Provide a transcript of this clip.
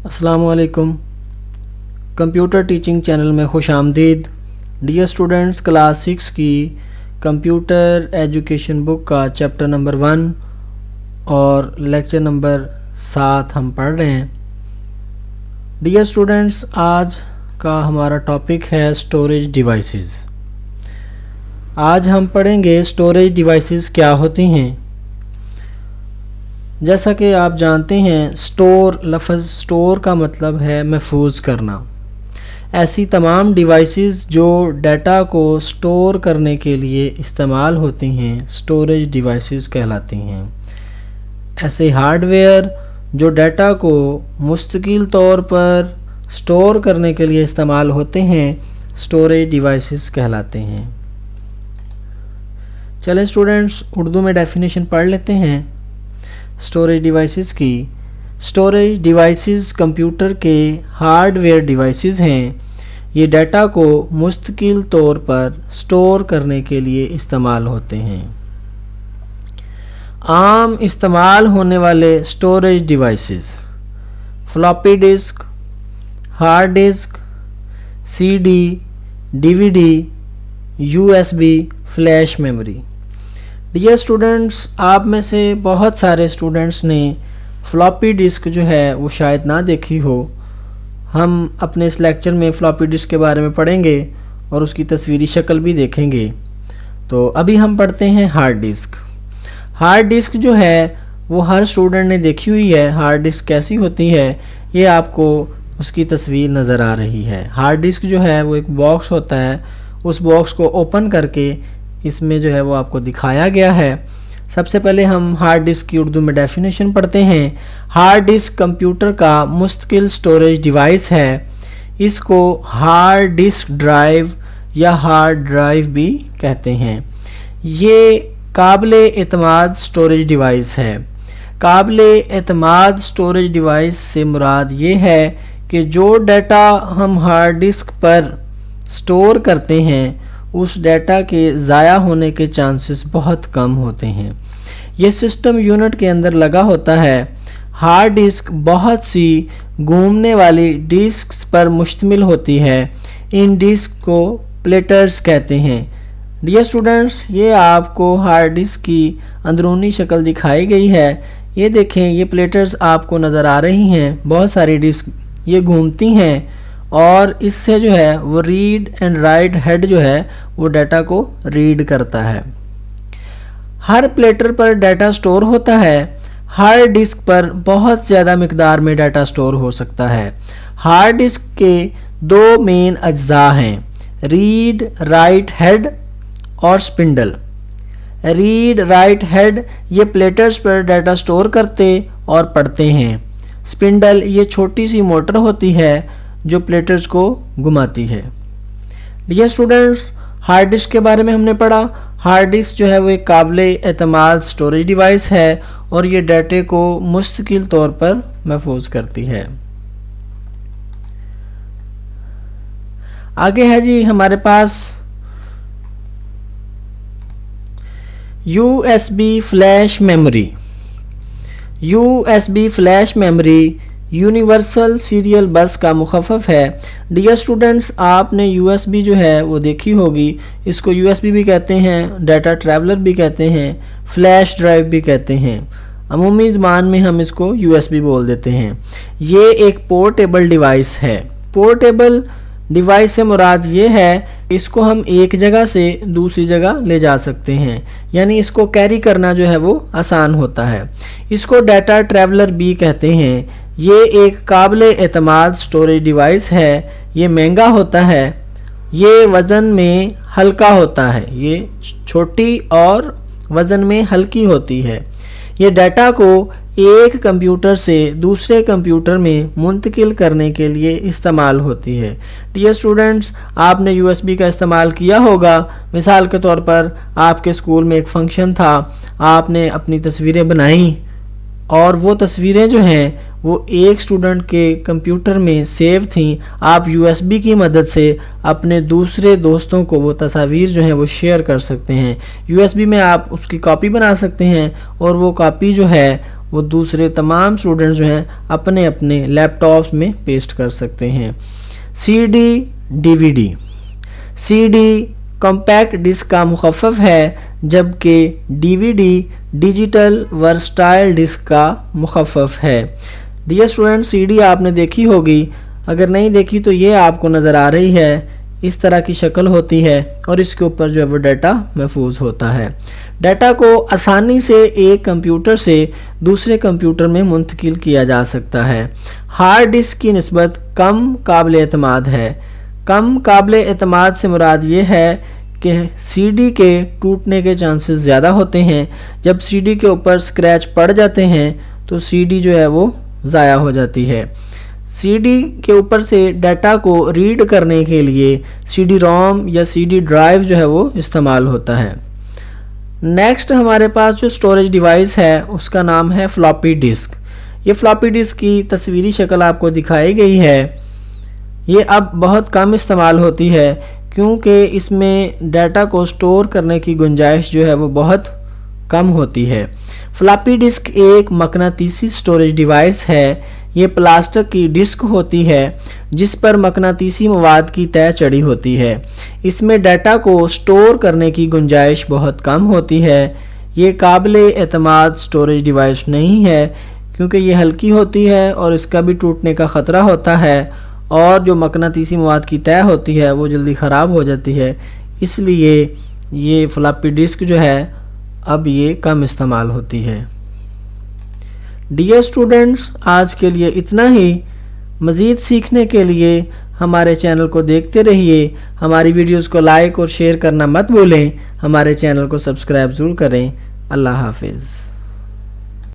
السلام علیکم۔ Computer teaching channel میں خوش آمدید۔ ڈیئر اسٹوڈنٹس، کلاس 6 کی کمپیوٹر ایجوکیشن بک کا چیپٹر نمبر 1 اور لیکچر نمبر 7 ہم پڑھ رہے ہیں۔ ڈیئر اسٹوڈنٹس، آج کا ہمارا ٹاپک ہے اسٹوریج ڈیوائسز۔ آج ہم پڑھیں گے اسٹوریج ڈیوائسز کیا ہوتی ہیں۔ جیسا کہ آپ جانتے ہیں، لفظ اسٹور کا مطلب ہے محفوظ کرنا۔ ایسی تمام ڈیوائسز جو ڈیٹا کو اسٹور کرنے کے لیے استعمال ہوتی ہیں اسٹوریج ڈیوائسز کہلاتی ہیں۔ ایسے ہارڈ ویئر جو ڈیٹا کو مستقل طور پر اسٹور کرنے کے لیے استعمال ہوتے ہیں اسٹوریج ڈیوائسز کہلاتے ہیں۔ چلیں اسٹوڈنٹس، اردو میں ڈیفینیشن پڑھ لیتے ہیں اسٹوریج ڈیوائسز کی۔ اسٹوریج ڈیوائسز کمپیوٹر کے ہارڈ ویئر ڈیوائسز ہیں۔ یہ ڈیٹا کو مستقل طور پر اسٹور کرنے کے لیے استعمال ہوتے ہیں۔ عام استعمال ہونے والے storage devices: floppy disk, hard disk, C D, D V D, U S B, flash memory. Dear students, آپ میں سے بہت سارے اسٹوڈنٹس نے فلاپی ڈسک جو ہے وہ شاید نہ دیکھی ہو۔ ہم اپنے اس لیکچر میں فلاپی ڈسک کے بارے میں پڑھیں گے اور اس کی تصویری شکل بھی دیکھیں گے۔ تو ابھی ہم پڑھتے ہیں ہارڈ ڈسک۔ ہارڈ ڈسک جو ہے وہ ہر اسٹوڈنٹ نے دیکھی ہوئی ہے۔ ہارڈ ڈسک کیسی ہوتی ہے یہ آپ کو اس کی تصویر نظر آ رہی ہے۔ ہارڈ ڈسک جو ہے وہ ایک باکس ہوتا ہے، اس باکس کو اوپن کر کے اس میں جو ہے وہ آپ کو دکھایا گیا ہے۔ سب سے پہلے ہم ہارڈ ڈسک کی اردو میں ڈیفینیشن پڑھتے ہیں۔ ہارڈ ڈسک کمپیوٹر کا مستقل اسٹوریج ڈیوائس ہے۔ اس کو ہارڈ ڈسک ڈرائیو یا ہارڈ ڈرائیو بھی کہتے ہیں۔ یہ قابل اعتماد اسٹوریج ڈیوائس ہے۔ قابل اعتماد اسٹوریج ڈیوائس سے مراد یہ ہے کہ جو ڈیٹا ہم ہارڈ ڈسک پر اسٹور کرتے ہیں اس ڈیٹا کے ضائع ہونے کے چانسز بہت کم ہوتے ہیں۔ یہ سسٹم یونٹ کے اندر لگا ہوتا ہے۔ ہارڈ ڈسک بہت سی گھومنے والی ڈسکس پر مشتمل ہوتی ہے۔ ان ڈسک کو پلیٹرز کہتے ہیں۔ ڈیئر اسٹوڈنٹس، یہ آپ کو ہارڈ ڈسک کی اندرونی شکل دکھائی گئی ہے۔ یہ دیکھیں، یہ پلیٹرز آپ کو نظر آ رہی ہیں۔ بہت ساری ڈسک یہ گھومتی ہیں اور اس سے جو ہے وہ ریڈ اینڈ رائٹ ہیڈ جو ہے وہ ڈیٹا کو ریڈ کرتا ہے۔ ہر پلیٹر پر ڈیٹا سٹور ہوتا ہے۔ ہارڈ ڈسک پر بہت زیادہ مقدار میں ڈیٹا سٹور ہو سکتا ہے۔ ہارڈ ڈسک کے دو مین اجزاء ہیں: ریڈ رائٹ ہیڈ اور سپنڈل۔ ریڈ رائٹ ہیڈ یہ پلیٹرز پر ڈیٹا سٹور کرتے اور پڑھتے ہیں۔ سپنڈل یہ چھوٹی سی موٹر ہوتی ہے جو پلیٹرز کو گھماتی ہے۔ ڈیئر اسٹوڈنٹس، ہارڈ ڈسک کے بارے میں ہم نے پڑھا۔ ہارڈ ڈسک جو ہے وہ ایک قابل اعتماد اسٹوریج ڈیوائس ہے اور یہ ڈیٹے کو مستقل طور پر محفوظ کرتی ہے۔ آگے ہے جی ہمارے پاس U S B flash memory. U S B flash memory universal serial bus کا مخفف ہے۔ ڈیئر اسٹوڈنٹس، آپ نے یو ایس بی جو ہے وہ دیکھی ہوگی۔ اس کو یو ایس بی بھی کہتے ہیں، ڈیٹا ٹریولر بھی کہتے ہیں، فلیش ڈرائیو بھی کہتے ہیں۔ عمومی زبان میں ہم اس کو یو ایس بی بول دیتے ہیں۔ یہ ایک پورٹیبل ڈیوائس ہے۔ پورٹیبل ڈیوائس سے مراد یہ ہے کہ اس کو ہم ایک جگہ سے دوسری جگہ لے جا سکتے ہیں، یعنی اس کو کیری کرنا جو ہے وہ آسان ہوتا ہے۔ اس کو ڈیٹا ٹریولر بھی کہتے ہیں۔ یہ ایک قابل اعتماد اسٹوریج ڈیوائس ہے۔ یہ مہنگا ہوتا ہے۔ یہ وزن میں ہلکا ہوتا ہے۔ یہ چھوٹی اور وزن میں ہلکی ہوتی ہے۔ یہ ڈیٹا کو ایک کمپیوٹر سے دوسرے کمپیوٹر میں منتقل کرنے کے لیے استعمال ہوتی ہے۔ ڈیئر اسٹوڈنٹس، آپ نے یو ایس بی کا استعمال کیا ہوگا۔ مثال کے طور پر آپ کے اسکول میں ایک فنکشن تھا، آپ نے اپنی تصویریں بنائیں اور وہ تصویریں جو ہیں وہ ایک اسٹوڈنٹ کے کمپیوٹر میں سیو تھیں۔ آپ یو ایس بی کی مدد سے اپنے دوسرے دوستوں کو وہ تصاویر جو ہیں وہ شیئر کر سکتے ہیں۔ یو ایس بی میں آپ اس کی کاپی بنا سکتے ہیں اور وہ کاپی جو ہے وہ دوسرے تمام اسٹوڈنٹس جو ہیں اپنے اپنے لیپ ٹاپس میں پیسٹ کر سکتے ہیں۔ C D D V D, C D compact disc کا مخفف ہے جبکہ D V D digital versatile disc کا مخفف ہے۔ ڈیئر اسٹوڈنٹ، سی ڈی آپ نے دیکھی ہوگی، اگر نہیں دیکھی تو یہ آپ کو نظر آ رہی ہے، اس طرح کی شکل ہوتی ہے اور اس کے اوپر جو ہے وہ ڈیٹا محفوظ ہوتا ہے۔ ڈیٹا کو آسانی سے ایک کمپیوٹر سے دوسرے کمپیوٹر میں منتقل کیا جا سکتا ہے۔ ہارڈ ڈسک کی نسبت کم قابل اعتماد ہے۔ کم قابل اعتماد سے مراد یہ ہے کہ سی ڈی کے ٹوٹنے کے چانسز زیادہ ہوتے ہیں۔ جب سی ڈی کے اوپر اسکریچ پڑ جاتے ہیں تو سی ڈی جو ہے وہ ضائع ہو جاتی ہے۔ سی ڈی کے اوپر سے ڈیٹا کو ریڈ کرنے کے لیے سی ڈی روم یا سی ڈی ڈرائیو جو ہے وہ استعمال ہوتا ہے۔ نیکسٹ ہمارے پاس جو اسٹوریج ڈیوائس ہے اس کا نام ہے فلاپی ڈسک۔ یہ فلاپی ڈسک کی تصویری شکل آپ کو دکھائی گئی ہے۔ یہ اب بہت کم استعمال ہوتی ہے کیونکہ اس میں ڈیٹا کو سٹور کرنے کی گنجائش جو ہے وہ بہت کم ہوتی ہے۔ فلاپی ڈسک ایک مقناطیسی سٹوریج ڈیوائس ہے۔ یہ پلاسٹک کی ڈسک ہوتی ہے جس پر مقناطیسی مواد کی تہ چڑھی ہوتی ہے۔ اس میں ڈیٹا کو سٹور کرنے کی گنجائش بہت کم ہوتی ہے۔ یہ قابل اعتماد سٹوریج ڈیوائس نہیں ہے کیونکہ یہ ہلکی ہوتی ہے اور اس کا بھی ٹوٹنے کا خطرہ ہوتا ہے، اور جو مقناطیسی مواد کی تہ ہوتی ہے وہ جلدی خراب ہو جاتی ہے، اس لیے یہ فلاپی ڈسک جو ہے اب یہ کم استعمال ہوتی ہے۔ ڈیئر اسٹوڈنٹس، آج کے لیے اتنا ہی۔ مزید سیکھنے کے لیے ہمارے چینل کو دیکھتے رہیے۔ ہماری ویڈیوز کو لائک اور شیئر کرنا مت بھولیں۔ ہمارے چینل کو سبسکرائب ضرور کریں۔ اللہ حافظ۔